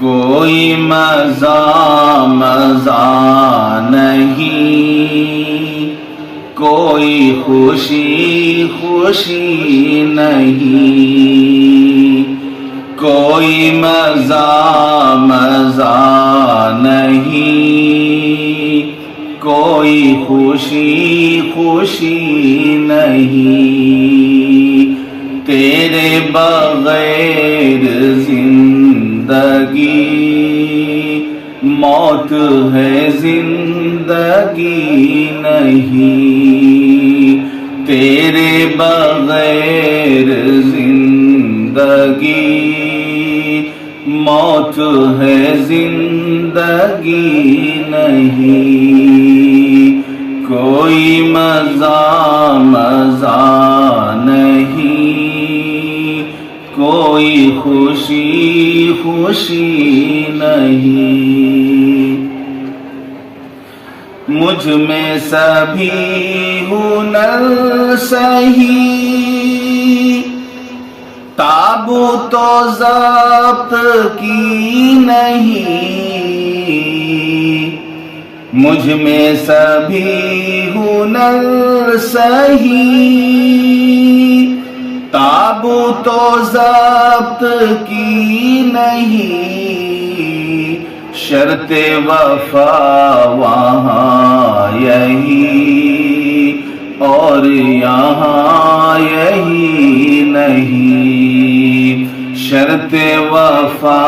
کوئی مزہ مزہ نہیں، کوئی خوشی خوشی نہیں، کوئی مزہ مزہ نہیں، کوئی خوشی خوشی نہیں، تیرے بغیر زندگی موت ہے، زندگی نہیں، تیرے بغیر زندگی موت ہے، زندگی نہیں، کوئی مزہ مزہ نہیں، کوئی خوشی خوشی نہیں، مجھ میں سبھی ہنر سہی، تابوت و ضبط کی نہیں، مجھ میں سبھی ہنر سہی، تابوت و ضبط کی نہیں، شرط وفا وہاں یہی اور یہاں یہی نہیں، شرط وفا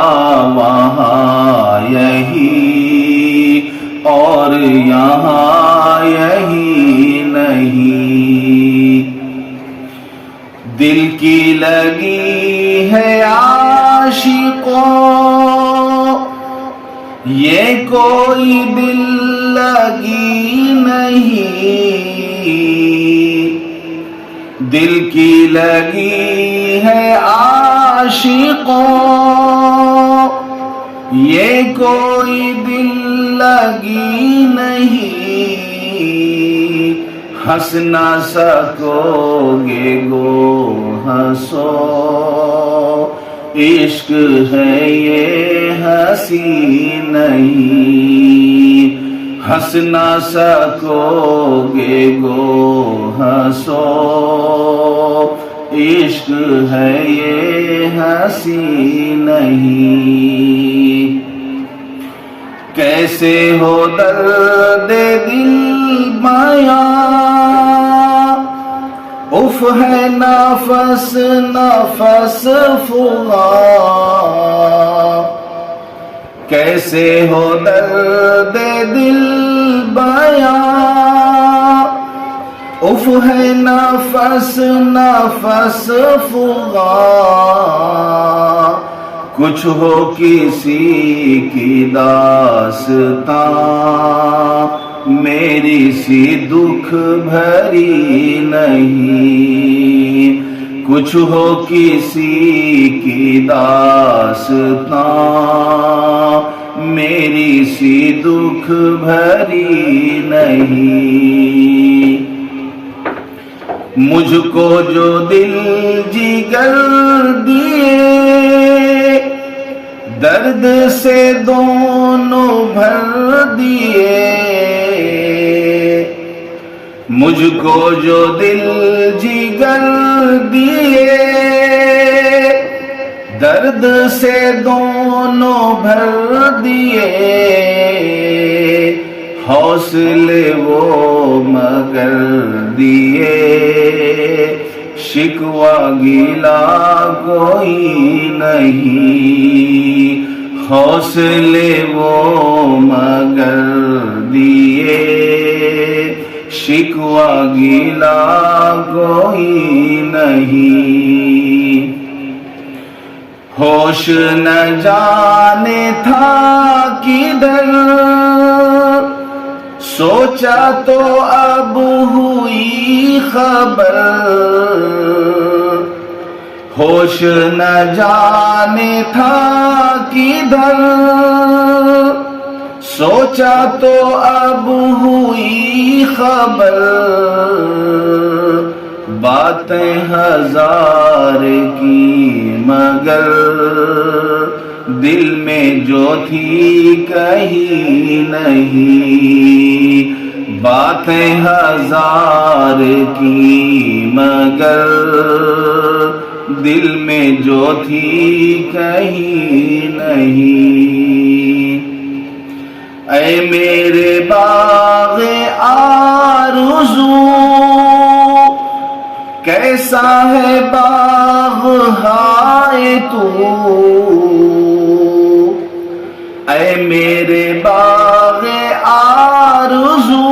وہاں یہی اور یہاں یہی نہیں، دل کی لگی ہے عاشقوں یہ کوئی دل لگی نہیں، دل کی لگی ہے عاشقوں یہ کوئی دل لگی نہیں، ہنس نہ سکو گے گو ہنسو، عشق ہے یہ ہنسی نہیں، ہنس نہ سکو گے گو ہنسو، عشق ہے یہ ہنسی نہیں، کیسے ہو درد دل بیاں، اف ہے نفس نفس فغاں، کیسے ہو درد دل بیاں، اف ہے نفس نفس فغاں، کچھ ہو کسی کی داستاں میری سی دکھ بھری نہیں، کچھ ہو کسی کی داستاں میری سی دکھ بھری نہیں، مجھ کو جو دل جگر دیے درد سے دونوں بھر دیے، مجھ کو جو دل جگر دیے درد سے دونوں بھر دیے، حوصلے وہ مگر دیے شکوہ گیلا کوئی نہیں، حوصلے وہ مگر دیے شکوہ گیلا کوئی نہیں، ہوش نہ جانے تھا کدھر سوچا تو اب ہوئی خبر، ہوش نہ جانے تھا کدھر سوچا تو اب ہوئی خبر، باتیں ہزار کی مگر دل میں جو تھی کہیں نہیں، باتیں ہزار کی مگر دل میں جو تھی کہیں نہیں۔ اے میرے باغ آرزو کیسا ہے باغ ہائے تو، اے میرے باغ آرزو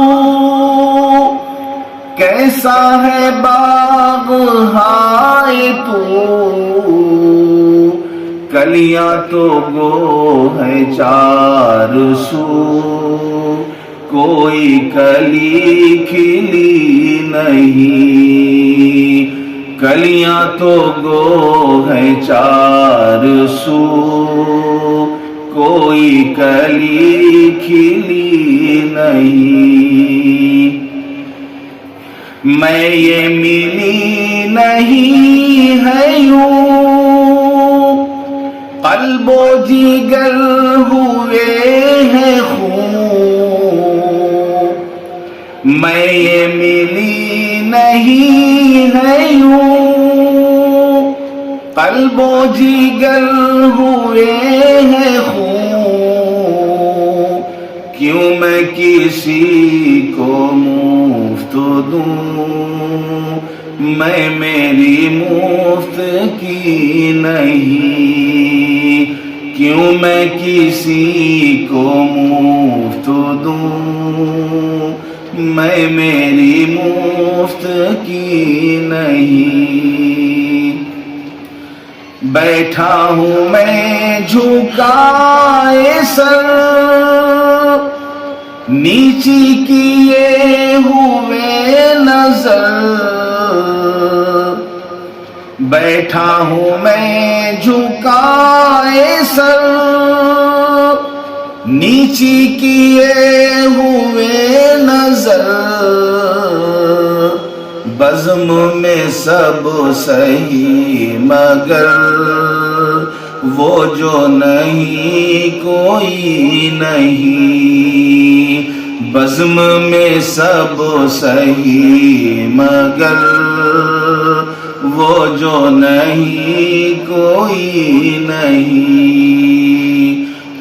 کیسا ہے باغ ہائے تو، کلیاں تو گو ہے چار سو کوئی کلی کھلی نہیں، کلیاں تو گو ہے چار سو کوئی کلی کھلی نہیں۔ میں یہ ملی نہیں ہے یوں، قلب و جگر ہوئے ہیں خون، میں یہ ملی نہیں ہے یوں، قلب و جگر ہوئے ہیں خون، کیوں میں کسی کو مفت دوں، میں میری مفت کی نہیں، کیوں میں کسی کو مفت دوں، میں میری مفت کی نہیں۔ بیٹھا ہوں میں جھکائے سر، نیچی کیے ہوئے نظر، بیٹھا ہوں میں جھکائے سر، نیچی کیے ہوئے نظر، بزم میں سب سہی مگر وہ جو نہیں کوئی نہیں، بزم میں سب سہی مگر وہ جو نہیں کوئی نہیں،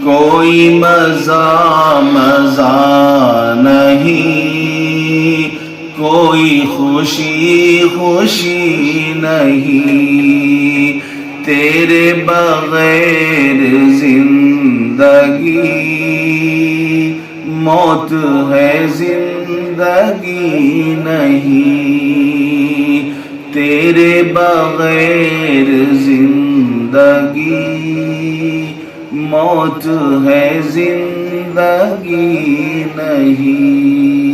کوئی مزہ مزہ نہیں، کوئی خوشی خوشی نہیں، تیرے بغیر زندگی موت ہے زندگی نہیں، تیرے بغیر زندگی موت ہے زندگی نہیں۔